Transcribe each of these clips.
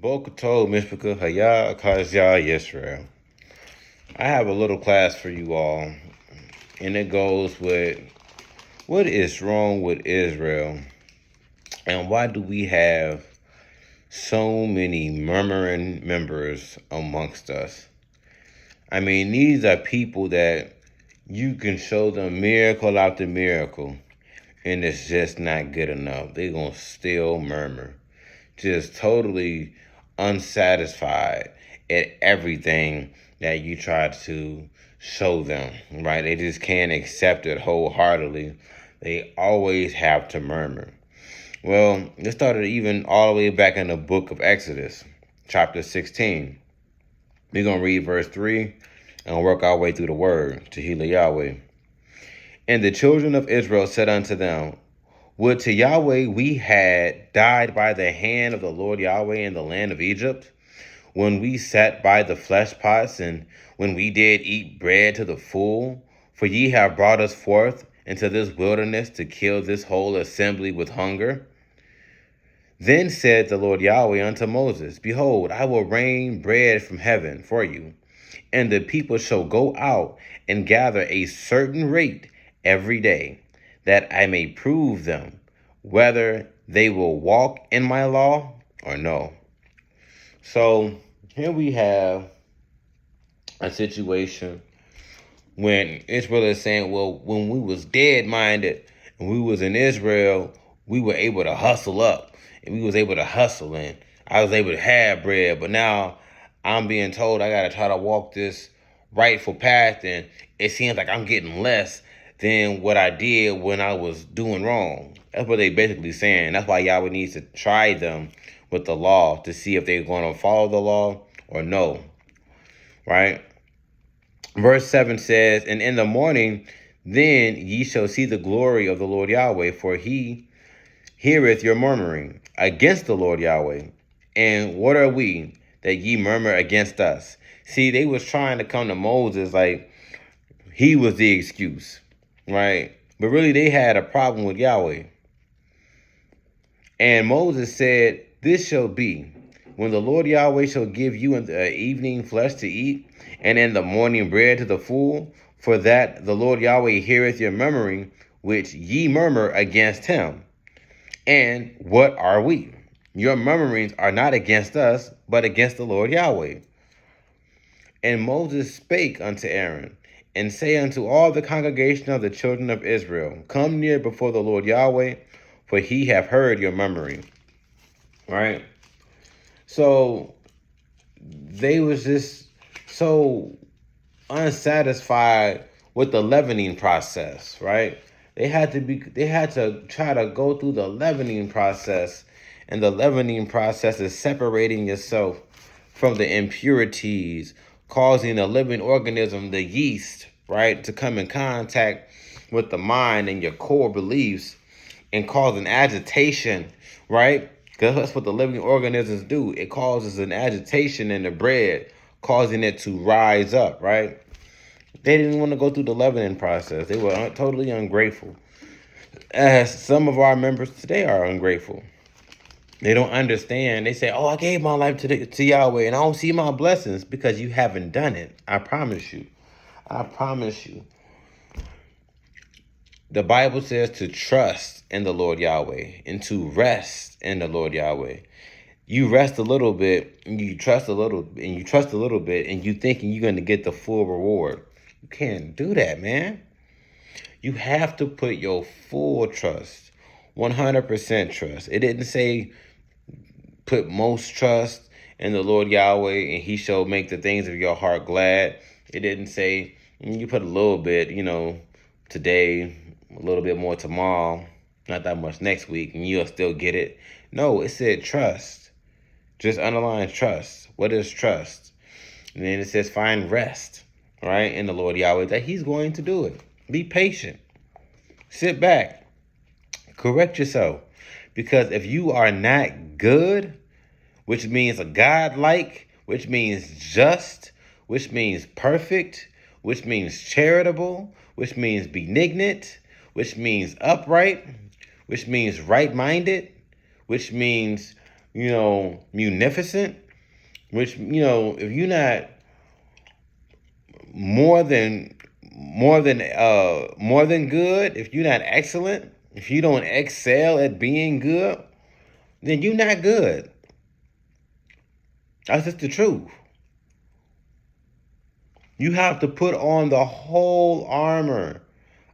Bokuto Mishpaka Haya Kazya Yisrael. I have a little class for you all, and it goes with what is wrong with Israel, and why do we have so many murmuring members amongst us? I mean, these are people that you can show them miracle after miracle, and it's just not good enough. They're going to still murmur, just totally unsatisfied at everything that you try to show them, right? They just can't accept it wholeheartedly. They always have to murmur. Well, this started even all the way back in the book of Exodus, chapter 16. We're going to read verse 3 and work our way through the word, Tehillah Yahweh. And the children of Israel said unto them, would to Yahweh we had died by the hand of the Lord Yahweh in the land of Egypt, when we sat by the flesh pots, and when we did eat bread to the full. For ye have brought us forth into this wilderness to kill this whole assembly with hunger. Then said the Lord Yahweh unto Moses, behold, I will rain bread from heaven for you, and the people shall go out and gather a certain rate every day, that I may prove them whether they will walk in my law or no. So here we have a situation when Israel is saying, well, when we was dead-minded and we was in Israel, we were able to hustle up, and we was able to hustle, and I was able to have bread, but now I'm being told I got to try to walk this rightful path, and it seems like I'm getting less than what I did when I was doing wrong. That's what they basically saying. That's why Yahweh needs to try them with the law to see if they're going to follow the law or no, right? Verse 7 says, and in the morning, then ye shall see the glory of the Lord Yahweh, for he heareth your murmuring against the Lord Yahweh. And what are we that ye murmur against us? See, they was trying to come to Moses like he was the excuse, right? But really, they had a problem with Yahweh. And Moses said, this shall be, when the Lord Yahweh shall give you in the evening flesh to eat, and in the morning bread to the full, for that the Lord Yahweh heareth your murmuring, which ye murmur against him. And what are we? Your murmurings are not against us, but against the Lord Yahweh. And Moses spake unto Aaron, and say unto all the congregation of the children of Israel, come near before the Lord Yahweh, for he hath heard your murmuring. Right? So they was just so unsatisfied with the leavening process, right? They had to try to go through the leavening process, and the leavening process is separating yourself from the impurities, causing a living organism, the yeast, right, to come in contact with the mind and your core beliefs and causing agitation, right? Because that's what the living organisms do. It causes an agitation in the bread, causing it to rise up, right? They didn't want to go through the leavening process. They were totally ungrateful. As some of our members today are ungrateful. They don't understand. They say, oh, I gave my life to Yahweh and I don't see my blessings, because you haven't done it. I promise you. I promise you. The Bible says to trust in the Lord Yahweh and to rest in the Lord Yahweh. You rest a little bit, and you trust a little, and you trust a little bit, and you thinking you're going to get the full reward. You can't do that, man. You have to put your full trust, 100% trust. It didn't say put most trust in the Lord Yahweh and he shall make the things of your heart glad. It didn't say you put a little bit, today, a little bit more tomorrow, not that much next week, and you'll still get it. No, it said trust. Just underline trust. What is trust? And then it says find rest, right, in the Lord Yahweh, that he's going to do it. Be patient. Sit back. Correct yourself. Because if you are not good, which means a God-like, which means just, which means perfect, which means charitable, which means benignant, which means upright, which means right-minded, which means munificent, which, if you're not more than more than good, if you're not excellent, if you don't excel at being good, then you're not good. That's just the truth. You have to put on the whole armor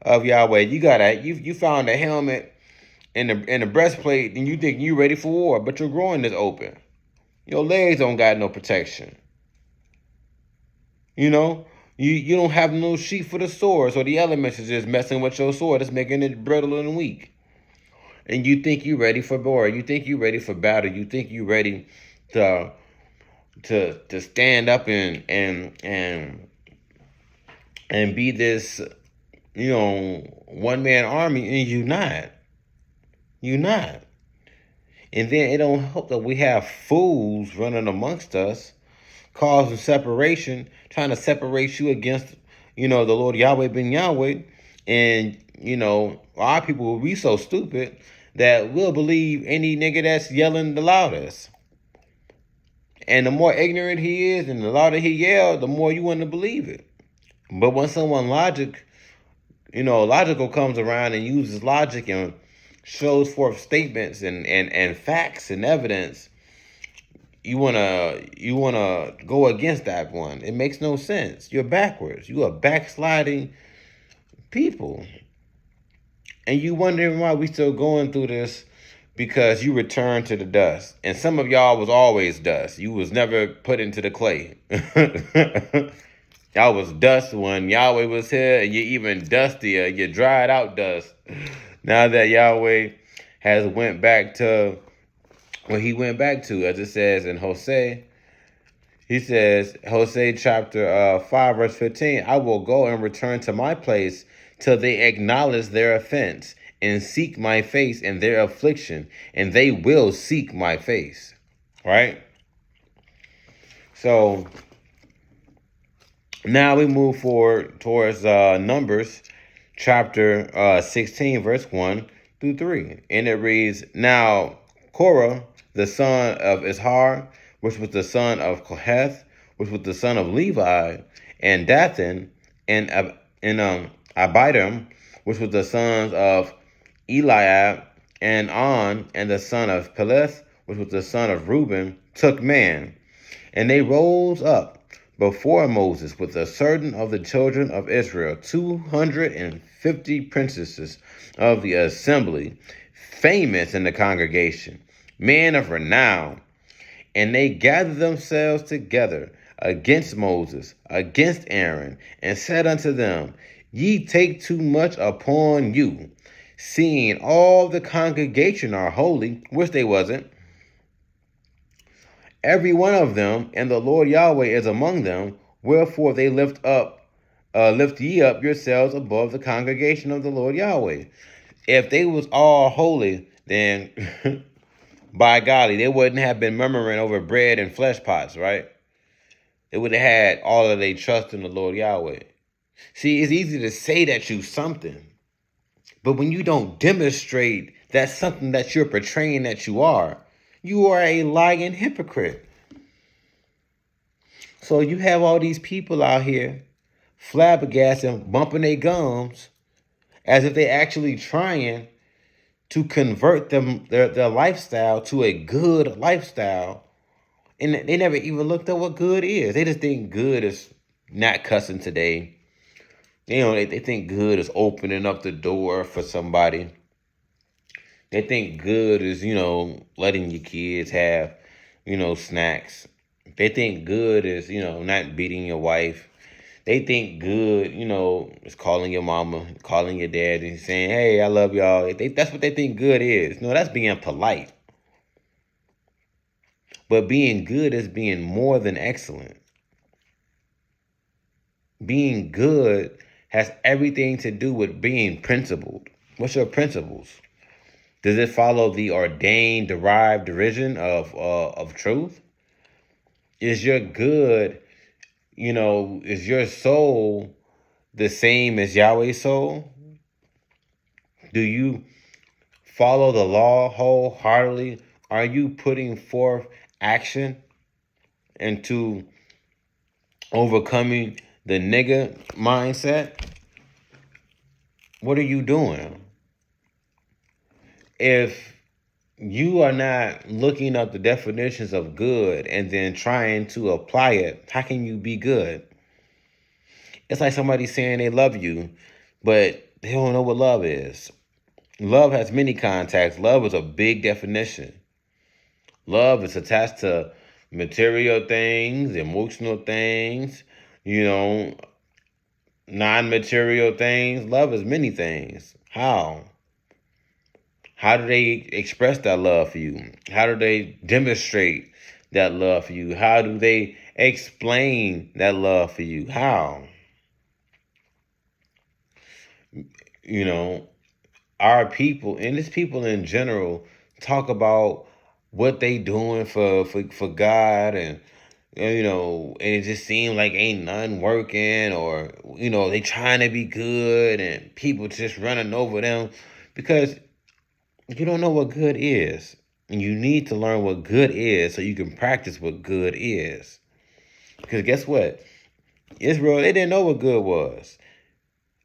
of Yahweh. You found a helmet and the breastplate, and you think you're ready for war, but your groin is open. Your legs don't got no protection. You don't have no sheath for the sword, so the elements is just messing with your sword. It's making it brittle and weak. And you think you're ready for war. You think you're ready for battle. You think you're ready to stand up and be this, one man army, and you're not. You're not. And then it don't help that we have fools running amongst us, causing separation, trying to separate you against, the Lord Yahweh ben Yahweh. And, our people will be so stupid that we'll believe any nigga that's yelling the loudest. And the more ignorant he is and the louder he yells, the more you want to believe it. But when someone logical comes around and uses logic and shows forth statements and facts and evidence, you wanna go against that one. It makes no sense. You're backwards. You are backsliding people. And you wondering why we still going through this, because you returned to the dust. And some of y'all was always dust. You was never put into the clay. Y'all was dust when Yahweh was here, and you're even dustier. You dried out dust. Now that Yahweh has went back to what he went back to, as it says in Hosea. He says, Hosea chapter 5, verse 15, I will go and return to my place till they acknowledge their offense and seek my face in their affliction, and they will seek my face. Right? So now we move forward towards Numbers chapter 16, verse 1 through 3. And it reads, Now Korah, the son of Izhar, which was the son of Kohath, which was the son of Levi, and Dathan, and Abiram, which was the sons of Eliab, and On, and the son of Peleth, which was the son of Reuben, took man. And they rose up before Moses with a certain of the children of Israel, 250 princesses of the assembly, famous in the congregation, men of renown. And they gathered themselves together against Moses, against Aaron, and said unto them, Ye take too much upon you, seeing all the congregation are holy, which they wasn't, every one of them, and the Lord Yahweh is among them. Wherefore they lift ye up yourselves above the congregation of the Lord Yahweh. If they was all holy, then by golly, they wouldn't have been murmuring over bread and flesh pots, right? They would have had all of their trust in the Lord Yahweh. See, it's easy to say that you something, but when you don't demonstrate that something that you're portraying that you are a lying hypocrite. So you have all these people out here flabbergasting, bumping their gums, as if they're actually trying to convert their lifestyle to a good lifestyle. And they never even looked at what good is. They just think good is not cussing today. They think good is opening up the door for somebody. They think good is, letting your kids have, snacks. They think good is, not beating your wife. They think good, is calling your mama, calling your dad and saying, hey, I love y'all. That's what they think good is. No, that's being polite. But being good is being more than excellent. Being good has everything to do with being principled. What's your principles? Does it follow the ordained, derived derision of truth? Is your good, is your soul the same as Yahweh's soul? Do you follow the law wholeheartedly Are you putting forth action into overcoming the nigga mindset? What are you doing? If you are not looking up the definitions of good and then trying to apply it, how can you be good? It's like somebody saying they love you, but they don't know what love is. Love has many contacts. Love is a big definition. Love is attached to material things, emotional things, you know, non-material things. Love is many things. How? How do they express that love for you? How do they demonstrate that love for you? How do they explain that love for you? How? You know, our people, and it's people in general, talk about what they doing for God, and and it just seems like ain't nothing working, or they trying to be good and people just running over them because you don't know what good is. And you need to learn what good is so you can practice what good is. Because guess what? Israel, they didn't know what good was.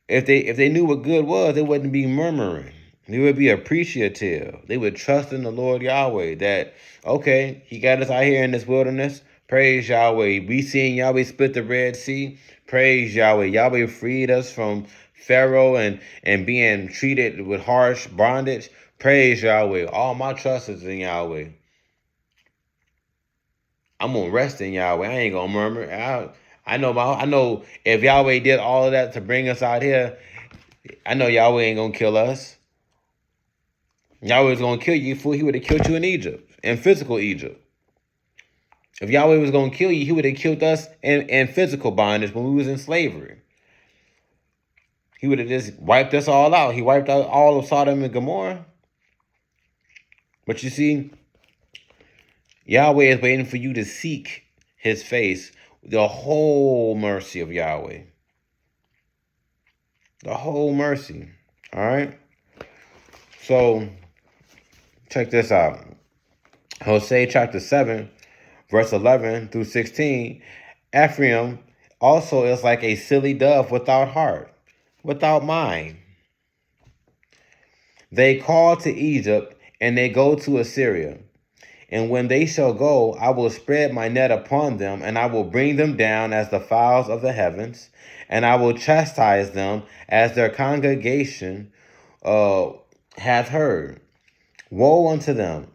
If they knew what good was, they wouldn't be murmuring. They would be appreciative. They would trust in the Lord Yahweh that, okay, he got us out here in this wilderness. Praise Yahweh. We seen Yahweh split the Red Sea. Praise Yahweh. Yahweh freed us from Pharaoh and being treated with harsh bondage. Praise Yahweh. All my trust is in Yahweh. I'm gonna rest in Yahweh. I ain't gonna murmur. I know if Yahweh did all of that to bring us out here, I know Yahweh ain't gonna kill us. Yahweh's gonna kill you, fool. He would have killed you in Egypt, in physical Egypt. If Yahweh was gonna kill you, he would have killed us in physical bondage when we was in slavery. He would have just wiped us all out. He wiped out all of Sodom and Gomorrah. But you see, Yahweh is waiting for you to seek his face, the whole mercy of Yahweh. The whole mercy. All right? So, check this out. Hosea chapter 7, verse 11 through 16. Ephraim also is like a silly dove without heart, without mind. They call to Egypt, and they go to Assyria. And when they shall go, I will spread my net upon them, and I will bring them down as the fowls of the heavens, and I will chastise them as their congregation hath heard. Woe unto them,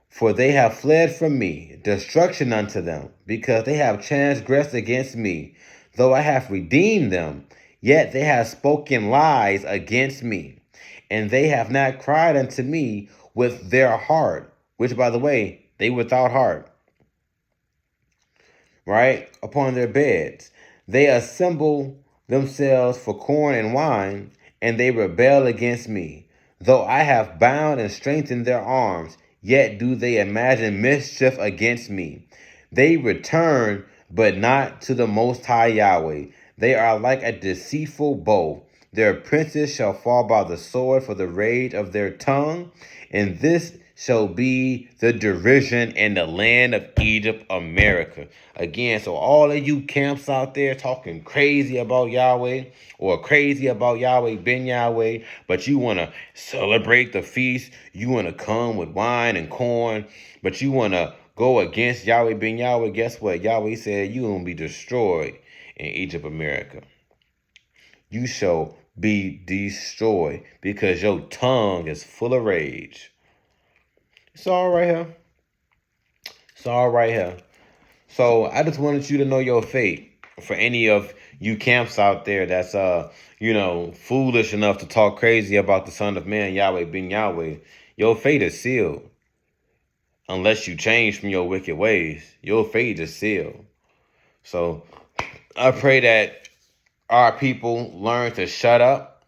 for they have fled from me, destruction unto them, because they have transgressed against me. Though I have redeemed them, yet they have spoken lies against me, and they have not cried unto me with their heart, which, by the way, they without heart, right? Upon their beds. They assemble themselves for corn and wine, and they rebel against me. Though I have bound and strengthened their arms, yet do they imagine mischief against me. They return, but not to the Most High Yahweh. They are like a deceitful bow. Their princes shall fall by the sword for the rage of their tongue, and this shall be the derision in the land of Egypt, America. Again, so all of you camps out there talking crazy about Yahweh or crazy about Yahweh ben Yahweh, but you want to celebrate the feast, you want to come with wine and corn, but you want to go against Yahweh ben Yahweh, guess what? Yahweh said you going to be destroyed in Egypt, America. You shall be destroyed because your tongue is full of rage. It's all right here. It's all right here. So I just wanted you to know your fate. For any of you camps out there that's foolish enough to talk crazy about the Son of Man, Yahweh ben Yahweh, your fate is sealed. Unless you change from your wicked ways, your fate is sealed. So I pray that our people learn to shut up,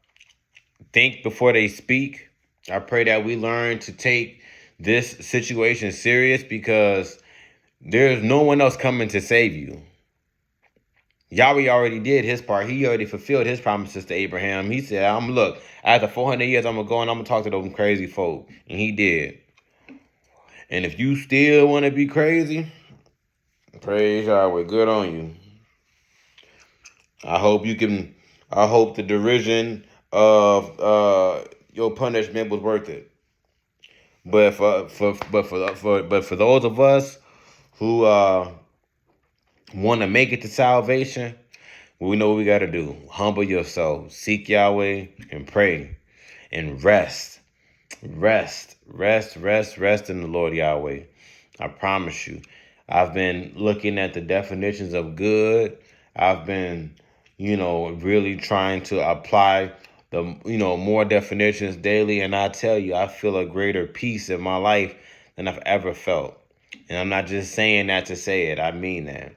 think before they speak. I pray that we learn to take this situation serious because there's no one else coming to save you. Yahweh already did his part. He already fulfilled his promises to Abraham. He said, after 400 years, I'm going to go and I'm going to talk to those crazy folk. And he did. And if you still want to be crazy, praise Yahweh. Good on you. I hope you can. I hope the derision of your punishment was worth it. But for those of us who want to make it to salvation, we know what we got to do. Humble yourself, seek Yahweh, and pray, and rest. Rest in the Lord Yahweh. I promise you. I've been looking at the definitions of good. I've been, really trying to apply the, more definitions daily. And I tell you, I feel a greater peace in my life than I've ever felt. And I'm not just saying that to say it. I mean that.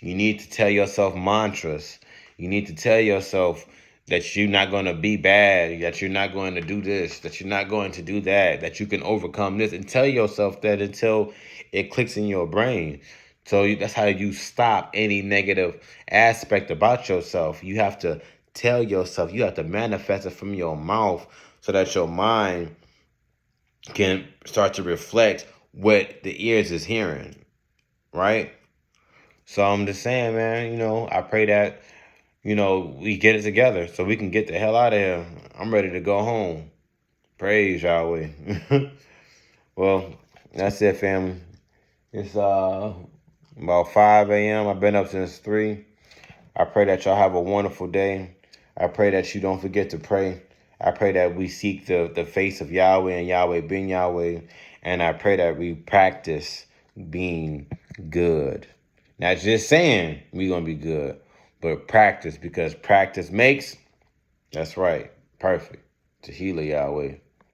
You need to tell yourself mantras. You need to tell yourself that you're not going to be bad, that you're not going to do this, that you're not going to do that you can overcome this. And tell yourself that until it clicks in your brain. So that's how you stop any negative aspect about yourself. You have to tell yourself, you have to manifest it from your mouth so that your mind can start to reflect what the ears is hearing, right? So I'm just saying, man, I pray that, we get it together so we can get the hell out of here. I'm ready to go home. Praise Yahweh. Well, that's it, family. It's about 5 a.m. I've been up since 3. I pray that y'all have a wonderful day. I pray that you don't forget to pray. I pray that we seek the face of Yahweh and Yahweh being Yahweh. And I pray that we practice being good. Not just saying we're going to be good, but practice, because practice makes, that's right, perfect. Tehillah Yahweh.